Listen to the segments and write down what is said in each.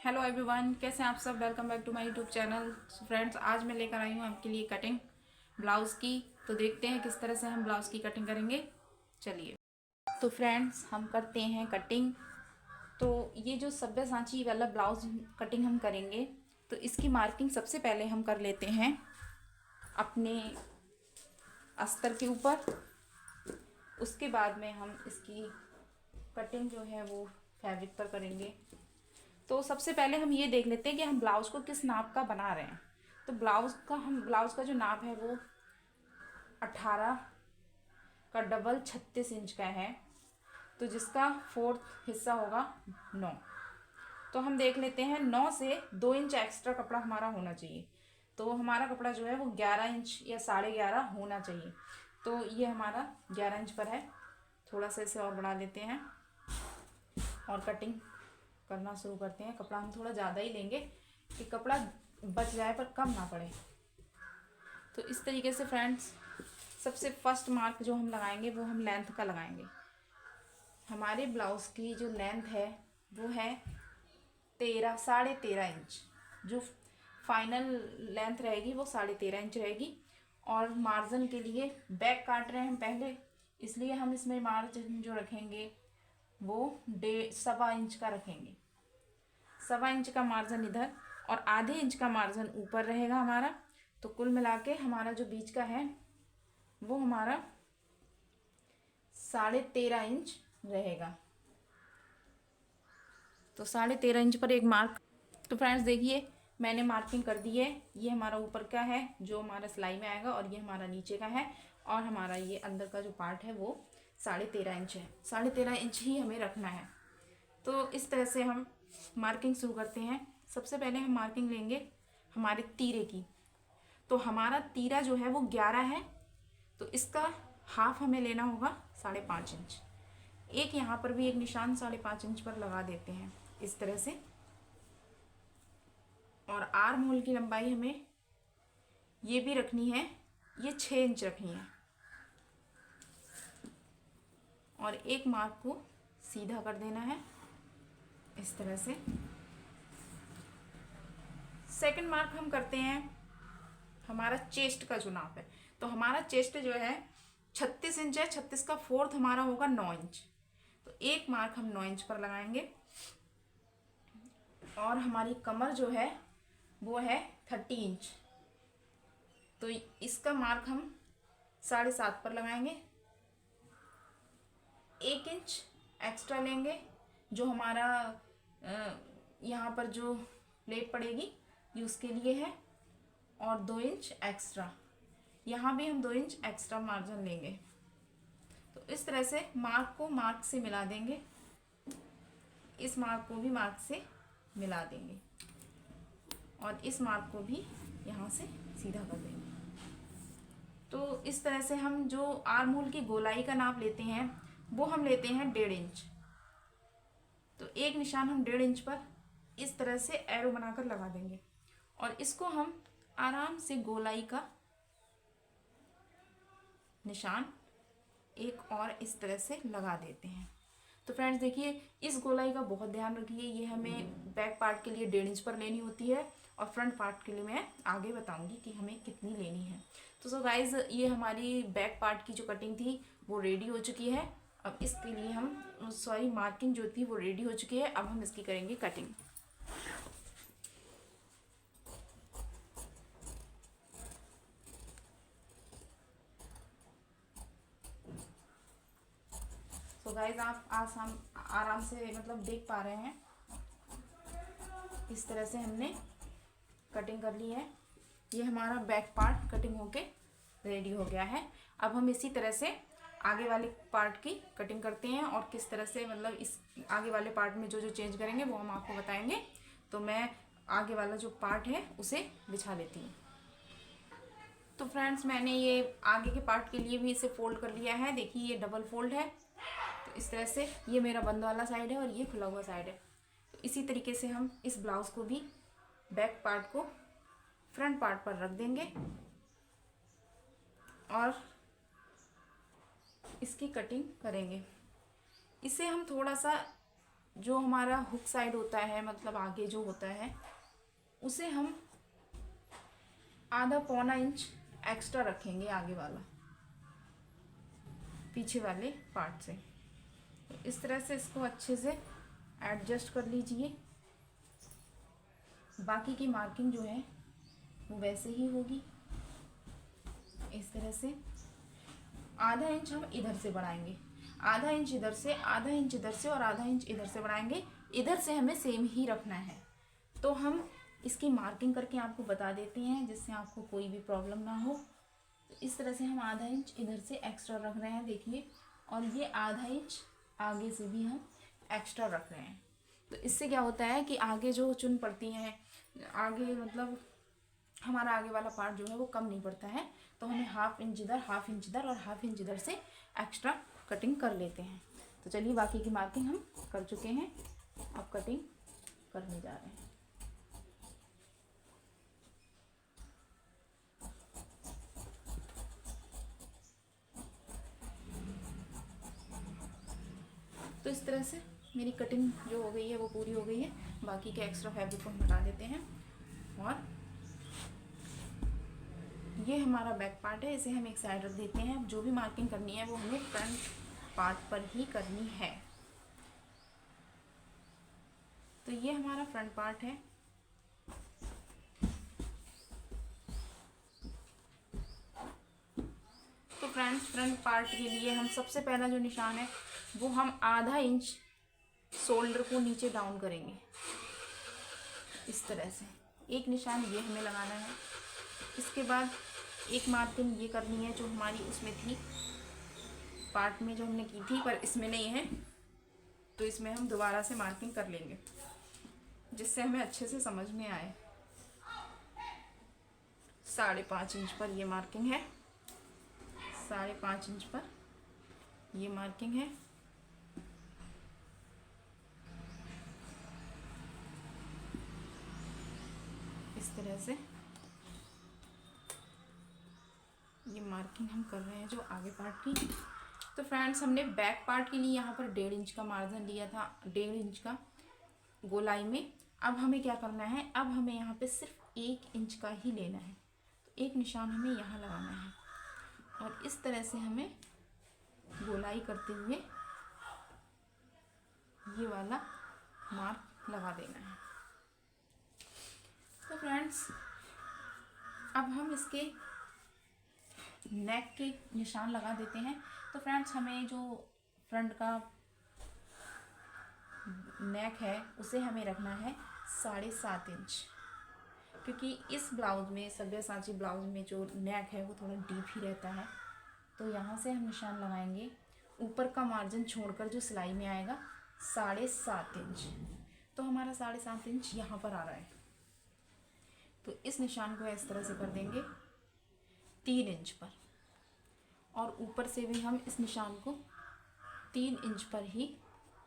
Hello everyone, कैसे हैं आप सब। Welcome back to my YouTube channel. Friends, आज मैं लेकर आई हूँ आपके लिए कटिंग ब्लाउज़ की। तो देखते हैं किस तरह से हम ब्लाउज़ की कटिंग करेंगे। चलिए, तो फ्रेंड्स हम करते हैं कटिंग। तो ये जो सब्यासाची वाला ब्लाउज़ कटिंग हम करेंगे, तो इसकी मार्किंग सबसे पहले हम कर लेते हैं अपने अस्तर के ऊपर। उसके बाद में हम इसकी कटिंग जो है वो फैब्रिक पर करेंगे। तो सबसे पहले हम ये देख लेते हैं कि हम ब्लाउज़ को किस नाप का बना रहे हैं। तो ब्लाउज़ का जो नाप है वो 18 का डबल 36 इंच का है। तो जिसका फोर्थ हिस्सा होगा 9। तो हम देख लेते हैं 9 से 2 इंच एक्स्ट्रा कपड़ा हमारा होना चाहिए। तो हमारा कपड़ा जो है वो 11 इंच या 11.5 होना चाहिए। तो ये हमारा 11 इंच पर है। थोड़ा सा इसे और बढ़ा लेते हैं और कटिंग करना शुरू करते हैं। कपड़ा हम थोड़ा ज़्यादा ही लेंगे कि कपड़ा बच जाए पर कम ना पड़े। तो इस तरीके से फ्रेंड्स, सबसे फर्स्ट मार्क जो हम लगाएंगे वो हम लेंथ का लगाएंगे। हमारे ब्लाउज़ की जो लेंथ है वो है 13.5 इंच। जो फाइनल लेंथ रहेगी वो 13.5 इंच रहेगी। और मार्जिन के लिए बैक काट रहे हैं हम पहले, इसलिए हम इसमें मार्जिन जो रखेंगे वो 1.25 इंच का रखेंगे। 1.25 इंच का मार्जिन इधर और आधे इंच का मार्जिन ऊपर रहेगा हमारा। तो कुल मिला के हमारा जो बीच का है वो हमारा 13.5 इंच रहेगा। तो 13.5 इंच पर एक मार्क। तो फ्रेंड्स देखिए, मैंने मार्किंग कर दी है। ये हमारा ऊपर का है जो हमारा सिलाई में आएगा, और ये हमारा नीचे का है, और हमारा ये अंदर का जो पार्ट है वो 13.5 इंच है। 13.5 इंच ही हमें रखना है। तो इस तरह से हम मार्किंग शुरू करते हैं। सबसे पहले हम मार्किंग लेंगे हमारे तीरे की। तो हमारा तीरा जो है वो 11 है, तो इसका हाफ हमें लेना होगा 5.5 इंच। एक यहाँ पर भी एक निशान 5.5 इंच पर लगा देते हैं इस तरह से। और आर्म होल की लंबाई हमें ये भी रखनी है, ये 6 इंच रखनी है। और एक मार्क को सीधा कर देना है इस तरह से। सेकंड मार्क हम करते हैं हमारा चेस्ट का जो नाप है। तो हमारा चेस्ट जो है 36 इंच है। 36 का फोर्थ हमारा होगा 9 इंच। तो एक मार्क हम 9 इंच पर लगाएंगे। और हमारी कमर जो है वो है 30 इंच। तो इसका मार्क हम 7.5 पर लगाएंगे। 1 इंच एक्स्ट्रा लेंगे जो हमारा यहाँ पर जो प्लेट पड़ेगी ये उसके लिए है। और 2 इंच एक्स्ट्रा, यहाँ भी हम 2 इंच एक्स्ट्रा मार्जिन लेंगे। तो इस तरह से मार्क को मार्क से मिला देंगे, इस मार्क को भी मार्क से मिला देंगे, और इस मार्क को भी यहाँ से सीधा कर देंगे। तो इस तरह से हम जो आर्म होल की गोलाई का नाप लेते हैं वो हम लेते हैं 1.5 इंच। तो एक निशान हम 1.5 इंच पर इस तरह से एरो बनाकर लगा देंगे, और इसको हम आराम से गोलाई का निशान एक और इस तरह से लगा देते हैं। तो फ्रेंड्स देखिए, इस गोलाई का बहुत ध्यान रखिए। ये हमें बैक पार्ट के लिए 1.5 इंच पर लेनी होती है, और फ्रंट पार्ट के लिए मैं आगे बताऊंगी कि हमें कितनी लेनी है। तो सो गाइज, ये हमारी बैक पार्ट की जो कटिंग थी वो रेडी हो चुकी है। अब इसके लिए हम मार्किंग जो थी वो रेडी हो चुकी है। अब हम इसकी करेंगे कटिंग। तो गाइज, आप आज हम आराम से मतलब देख पा रहे हैं, इस तरह से हमने कटिंग कर ली है। ये हमारा बैक पार्ट कटिंग होके रेडी हो गया है। अब हम इसी तरह से आगे वाले पार्ट की कटिंग करते हैं, और किस तरह से मतलब इस आगे वाले पार्ट में जो जो चेंज करेंगे वो हम आपको बताएंगे। तो मैं आगे वाला जो पार्ट है उसे बिछा लेती हूँ। तो फ्रेंड्स, मैंने ये आगे के पार्ट के लिए भी इसे फोल्ड कर लिया है। देखिए, ये डबल फोल्ड है। तो इस तरह से ये मेरा बंद वाला साइड है और ये खुला हुआ साइड है। तो इसी तरीके से हम इस ब्लाउज को भी बैक पार्ट को फ्रंट पार्ट पर रख देंगे और इसकी कटिंग करेंगे। इसे हम थोड़ा सा जो हमारा हुक साइड होता है, मतलब आगे जो होता है, उसे हम आधा पौना इंच एक्स्ट्रा रखेंगे आगे वाला, पीछे वाले पार्ट से। तो इस तरह से इसको अच्छे से एडजस्ट कर लीजिए। बाकी की मार्किंग जो है वो वैसे ही होगी। इस तरह से आधा इंच हम इधर से बढ़ाएंगे, आधा इंच इधर से, आधा इंच इधर से और आधा इंच इधर से बढ़ाएंगे। इधर से हमें सेम ही रखना है। तो हम इसकी मार्किंग करके आपको बता देते हैं, जिससे आपको कोई भी प्रॉब्लम ना हो। तो इस तरह से हम आधा इंच इधर से एक्स्ट्रा रख रहे हैं, देखिए, और ये आधा इंच आगे से भी हम एक्स्ट्रा रख रहे हैं। तो इससे क्या होता है कि आगे जो चुन पड़ती हैं, आगे मतलब हमारा आगे वाला पार्ट जो है वो कम नहीं पड़ता है। तो हमें हाफ इंच इधर, हाफ इंच इधर और हाफ इंच इधर से एक्स्ट्रा कटिंग कर लेते हैं। तो चलिए बाकी की मार्किंग हम कर चुके हैं, अब कटिंग करने जा रहे हैं। तो इस तरह से मेरी कटिंग जो हो गई है वो पूरी हो गई है। बाकी के एक्स्ट्रा फैब्रिक को हम हटा देते हैं। और ये हमारा बैक पार्ट है, इसे हम एक साइड रख देते हैं। जो भी मार्किंग करनी है वो हमें फ्रंट पार्ट पर ही करनी है। तो ये हमारा फ्रंट पार्ट है। तो फ्रेंड्स, फ्रंट पार्ट के लिए हम सबसे पहला जो निशान है वो हम आधा इंच शोल्डर को नीचे डाउन करेंगे। इस तरह से एक निशान ये हमें लगाना है। इसके बाद एक मार्किंग ये करनी है जो हमारी उसमें थी, पार्ट में जो हमने की थी, पर इसमें नहीं है। तो इसमें हम दोबारा से मार्किंग कर लेंगे, जिससे हमें अच्छे से समझ में आए। 5.5 इंच पर ये मार्किंग है, 5.5 इंच पर ये मार्किंग है। इस तरह से ये मार्किंग हम कर रहे हैं जो आगे पार्ट की। तो फ्रेंड्स, हमने बैक पार्ट के लिए यहाँ पर 1.5 इंच का मार्जिन लिया था, 1.5 इंच का गोलाई में। अब हमें क्या करना है, अब हमें यहाँ पे सिर्फ 1 इंच का ही लेना है। तो एक निशान हमें यहाँ लगाना है और इस तरह से हमें गोलाई करते हुए ये वाला मार्क लगा देना है। तो फ्रेंड्स, अब हम इसके नेक के निशान लगा देते हैं। तो फ्रेंड्स, हमें जो फ्रंट का नेक है उसे हमें रखना है 7.5 इंच, क्योंकि इस ब्लाउज में, सब्यासाची ब्लाउज में जो नेक है वो थोड़ा डीप ही रहता है। तो यहाँ से हम निशान लगाएंगे, ऊपर का मार्जिन छोड़कर जो सिलाई में आएगा 7.5 इंच। तो हमारा 7.5 इंच यहाँ पर आ रहा है। तो इस निशान को इस तरह से कर देंगे 3 इंच पर, और ऊपर से भी हम इस निशान को 3 इंच पर ही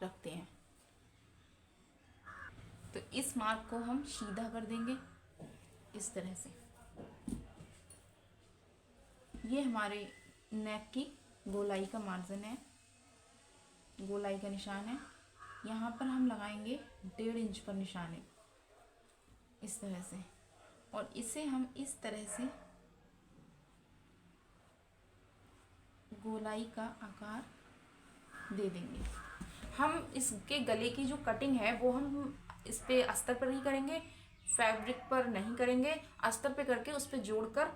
रखते हैं। तो इस मार्क को हम सीधा कर देंगे इस तरह से। ये हमारे नेक की गोलाई का मार्जिन है, गोलाई का निशान है। यहाँ पर हम लगाएंगे 1.5 इंच पर निशान है, इस तरह से। और इसे हम इस तरह से गोलाई का आकार दे देंगे। हम इसके गले की जो कटिंग है वो हम इस पे अस्तर पर ही करेंगे, फैब्रिक पर नहीं करेंगे। अस्तर पे करके उस पे जोड़कर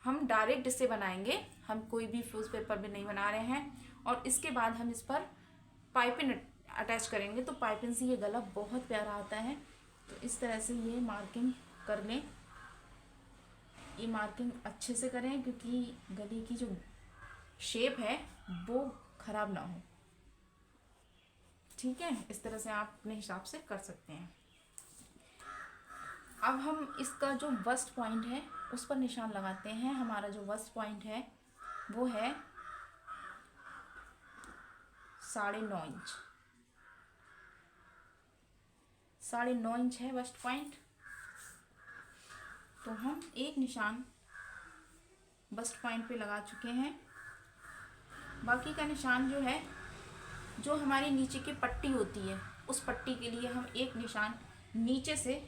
हम डायरेक्ट इसे बनाएंगे। हम कोई भी फ्यूज पेपर पे नहीं बना रहे हैं। और इसके बाद हम इस पर पाइपिंग अटैच करेंगे। तो पाइपिंग से ये गला बहुत प्यारा आता है। तो इस तरह से ये मार्किंग कर लें। ये मार्किंग अच्छे से करें, क्योंकि गले की जो शेप है वो खराब ना हो। ठीक है, इस तरह से आप अपने हिसाब से कर सकते हैं। अब हम इसका जो वस्ट पॉइंट है उस पर निशान लगाते हैं। हमारा जो वस्ट पॉइंट है वो है 9.5 इंच। 9.5 इंच है वस्ट पॉइंट। तो हम एक निशान वस्ट पॉइंट पे लगा चुके हैं। बाकी का निशान जो है, जो हमारी नीचे की पट्टी होती है उस पट्टी के लिए हम एक निशान नीचे से,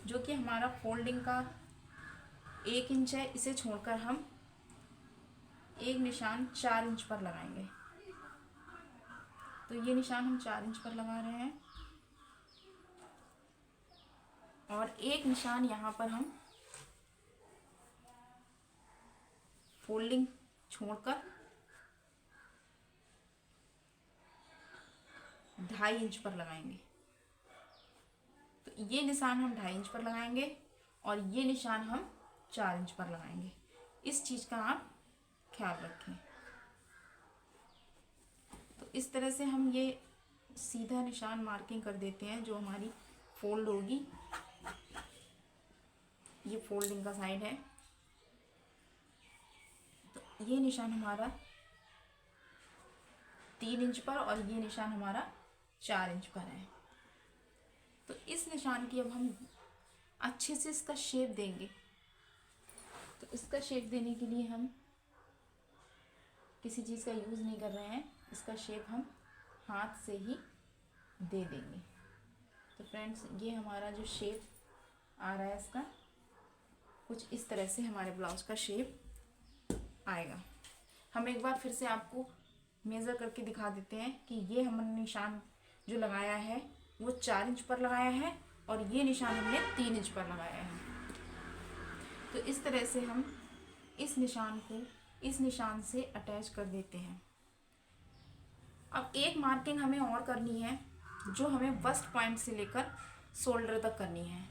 जो कि हमारा फोल्डिंग का 1 इंच है, इसे छोड़कर हम एक निशान 4 इंच पर लगाएंगे। तो ये निशान हम 4 इंच पर लगा रहे हैं और एक निशान यहाँ पर हम फोल्डिंग छोड़कर 2.5 इंच पर लगाएंगे। तो ये निशान हम 2.5 इंच पर लगाएंगे और ये निशान हम 4 इंच पर लगाएंगे। इस चीज़ का आप ख्याल रखें। तो इस तरह से हम ये सीधा निशान मार्किंग कर देते हैं। जो हमारी फोल्ड होगी, ये फोल्डिंग का साइड है, तो ये निशान हमारा 3 इंच पर और ये निशान हमारा 4 इंच पर है। तो इस निशान की अब हम अच्छे से इसका शेप देंगे। तो इसका शेप देने के लिए हम किसी चीज़ का यूज़ नहीं कर रहे हैं, इसका शेप हम हाथ से ही दे देंगे। तो फ्रेंड्स, ये हमारा जो शेप आ रहा है इसका कुछ इस तरह से हमारे ब्लाउज़ का शेप आएगा। हम एक बार फिर से आपको मेज़र करके दिखा देते हैं कि ये हमने निशान जो लगाया है वो 4 इंच पर लगाया है और ये निशान हमने 3 इंच पर लगाया है। तो इस तरह से हम इस निशान को इस निशान से अटैच कर देते हैं। अब एक मार्किंग हमें और करनी है, जो हमें बस्ट पॉइंट से लेकर शोल्डर तक करनी है।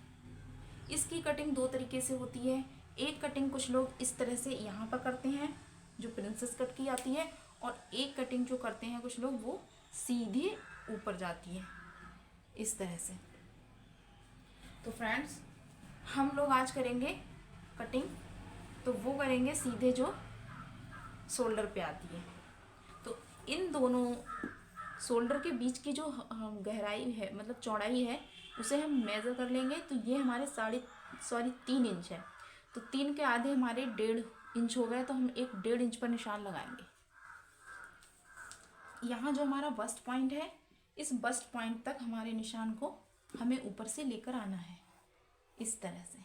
इसकी कटिंग 2 तरीके से होती है। एक कटिंग कुछ लोग इस तरह से यहाँ पर करते हैं, जो प्रिंसेस कट की आती है, और एक कटिंग जो करते हैं कुछ लोग वो सीधे ऊपर जाती है इस तरह से। तो फ्रेंड्स, हम लोग आज करेंगे कटिंग, तो वो करेंगे सीधे जो शोल्डर पे आती है। तो इन दोनों शोल्डर के बीच की जो गहराई है, मतलब चौड़ाई है, उसे हम मेज़र कर लेंगे। तो ये हमारे 3 इंच है। तो 3 के आधे हमारे 1.5 इंच हो गए, तो हम एक 1.5 इंच पर निशान लगाएंगे। यहाँ जो हमारा बस्ट पॉइंट है, इस बस्ट पॉइंट तक हमारे निशान को हमें ऊपर से लेकर आना है, इस तरह से,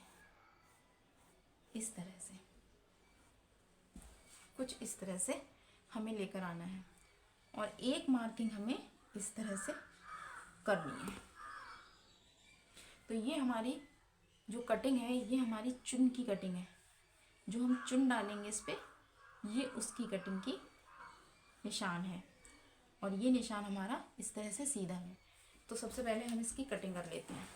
इस तरह से, कुछ इस तरह से हमें लेकर आना है। और एक मार्किंग हमें इस तरह से करनी है। तो ये हमारी जो कटिंग है, ये हमारी चुन की कटिंग है। जो हम चुन डालेंगे इस पे, ये उसकी कटिंग की निशान है और ये निशान हमारा इस तरह से सीधा है। तो सबसे पहले हम इसकी कटिंग कर लेते हैं।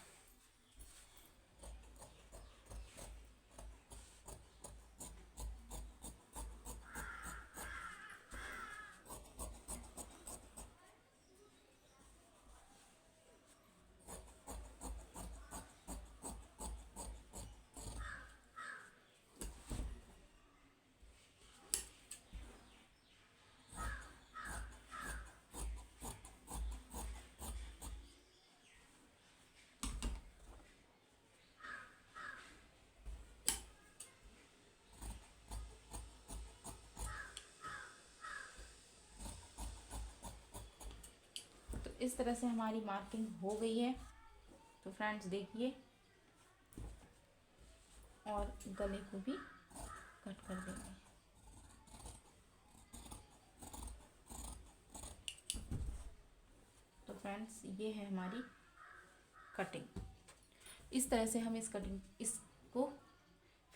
इस तरह से हमारी मार्किंग हो गई है। तो फ्रेंड्स देखिए, और गले को भी कट कर देंगे। तो फ्रेंड्स, ये है हमारी कटिंग। इस तरह से हम इसको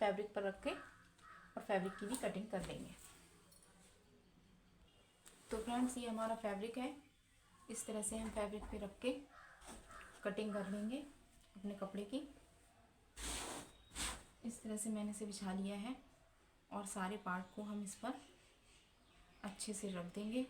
फैब्रिक पर रख के और फैब्रिक की भी कटिंग कर लेंगे। तो फ्रेंड्स, ये हमारा फैब्रिक है। इस तरह से हम फैब्रिक पे रख के कटिंग कर लेंगे अपने कपड़े की। इस तरह से मैंने इसे बिछा लिया है और सारे पार्ट को हम इस पर अच्छे से रख देंगे।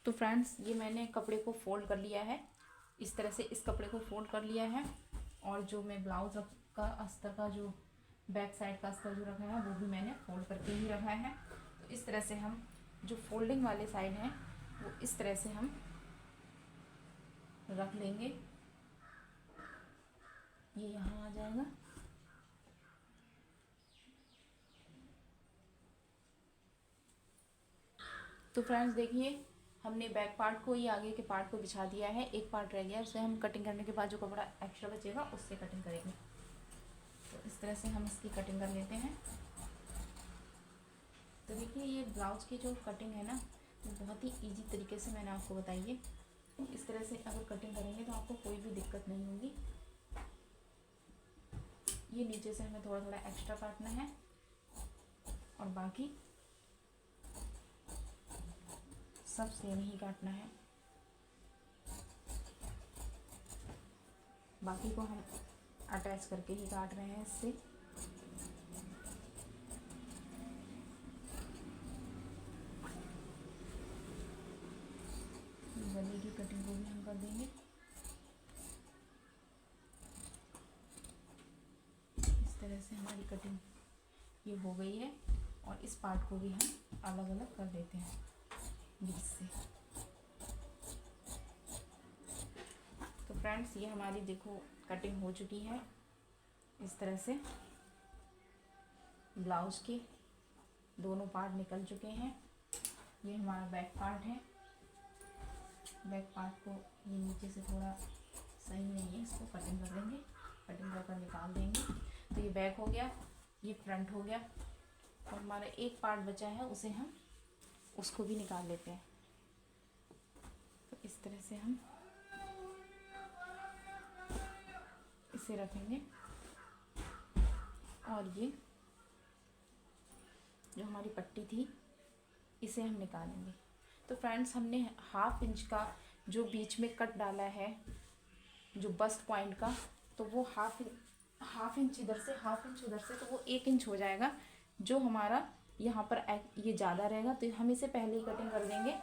तो फ्रेंड्स, ये मैंने कपड़े को फोल्ड कर लिया है। इस तरह से इस कपड़े को फोल्ड कर लिया है और जो मैं ब्लाउज़ का अस्तर का जो बैक साइड का अस्तर जो रखा है वो भी मैंने फोल्ड करके ही रखा है। तो इस तरह से हम जो फोल्डिंग वाले साइड हैं वो इस तरह से हम रख लेंगे ये यहाँ आ जाएगा। तो फ्रेंड्स देखिए, हमने बैक पार्ट को, ये आगे के पार्ट को बिछा दिया है। एक पार्ट रह गया, उसे हम कटिंग करने के बाद जो कपड़ा एक्स्ट्रा बचेगा उससे कटिंग करेंगे। तो इस तरह से हम इसकी कटिंग कर लेते हैं। तो देखिए, ये ब्लाउज की जो कटिंग है ना, वो बहुत ही इजी तरीके से मैंने आपको बताई है। इस तरह से अगर कटिंग करेंगे तो आपको कोई भी दिक्कत नहीं होगी। ये नीचे से हमें थोड़ा थोड़ा एक्स्ट्रा काटना है और बाकी सब सेम ही काटना है। बाकी को हम अटैच करके ही काट रहे हैं इससे। गले की कटिंग को भी हम कर देंगे। इस तरह से हमारी कटिंग ये हो गई है और इस पार्ट को भी हम अलग अलग कर देते हैं बीच से। तो फ्रेंड्स, ये हमारी देखो कटिंग हो चुकी है। इस तरह से ब्लाउज के दोनों पार्ट निकल चुके हैं। ये हमारा बैक पार्ट है। बैक पार्ट को ये नीचे से थोड़ा सही नहीं है, इसको कटिंग कर देंगे, कटिंग कर निकाल देंगे। तो ये बैक हो गया, ये फ्रंट हो गया और हमारा एक पार्ट बचा है, उसे हम उसको भी निकाल लेते हैं। तो इस तरह से हम इसे रखेंगे और ये जो हमारी पट्टी थी इसे हम निकालेंगे। तो फ्रेंड्स, हमने 1/2 इंच का जो बीच में कट डाला है, जो बस्ट पॉइंट का, तो वो हाफ इंच इधर से, 1/2 इंच उधर से, तो वो 1 इंच हो जाएगा। जो हमारा यहाँ पर ये ज़्यादा रहेगा तो हम इसे पहले ही कटिंग कर देंगे,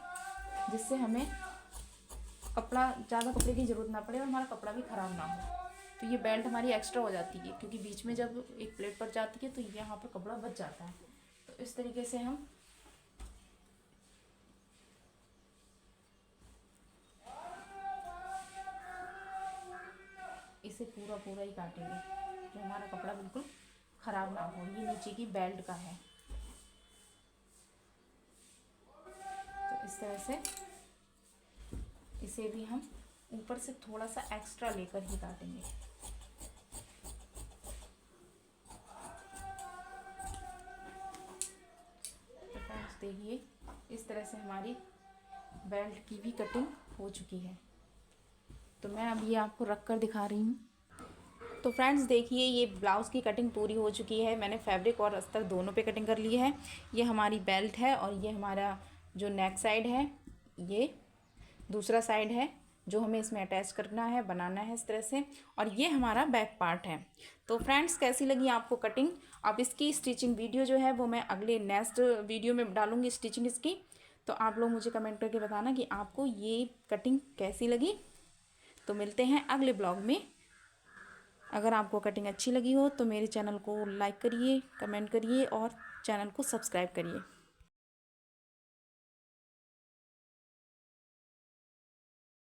जिससे हमें ज़्यादा कपड़े की ज़रूरत ना पड़े और हमारा कपड़ा भी ख़राब ना हो। तो ये बेल्ट हमारी एक्स्ट्रा हो जाती है, क्योंकि बीच में जब एक प्लेट पर जाती है तो यहाँ पर कपड़ा बच जाता है। तो इस तरीके से हम इसे पूरा ही काटेंगे, जो हमारा कपड़ा बिल्कुल ख़राब ना हो। ये नीचे की बेल्ट का है। तो इस तरह से इसे भी हम ऊपर से थोड़ा सा एक्स्ट्रा लेकर ही काटेंगे। तो फ्रेंड्स देखिए, इस तरह से हमारी बेल्ट की भी कटिंग हो चुकी है। तो मैं अब ये आपको रख कर दिखा रही हूँ। तो फ्रेंड्स देखिए, ये ब्लाउज़ की कटिंग पूरी हो चुकी है। मैंने फैब्रिक और अस्तर दोनों पे कटिंग कर ली है। ये हमारी बेल्ट है और ये हमारा जो नेक साइड है, ये दूसरा साइड है जो हमें इसमें अटैच करना है, बनाना है इस तरह से। और ये हमारा बैक पार्ट है। तो फ्रेंड्स, कैसी लगी आपको कटिंग? अब इसकी स्टिचिंग वीडियो जो है वो मैं अगले नेक्स्ट वीडियो में डालूँगी, स्टिचिंग इसकी। तो आप लोग मुझे कमेंट करके बताना कि आपको ये कटिंग कैसी लगी। तो मिलते हैं अगले ब्लॉग में। अगर आपको कटिंग अच्छी लगी हो तो मेरे चैनल को लाइक करिए, कमेंट करिए और चैनल को सब्सक्राइब करिए।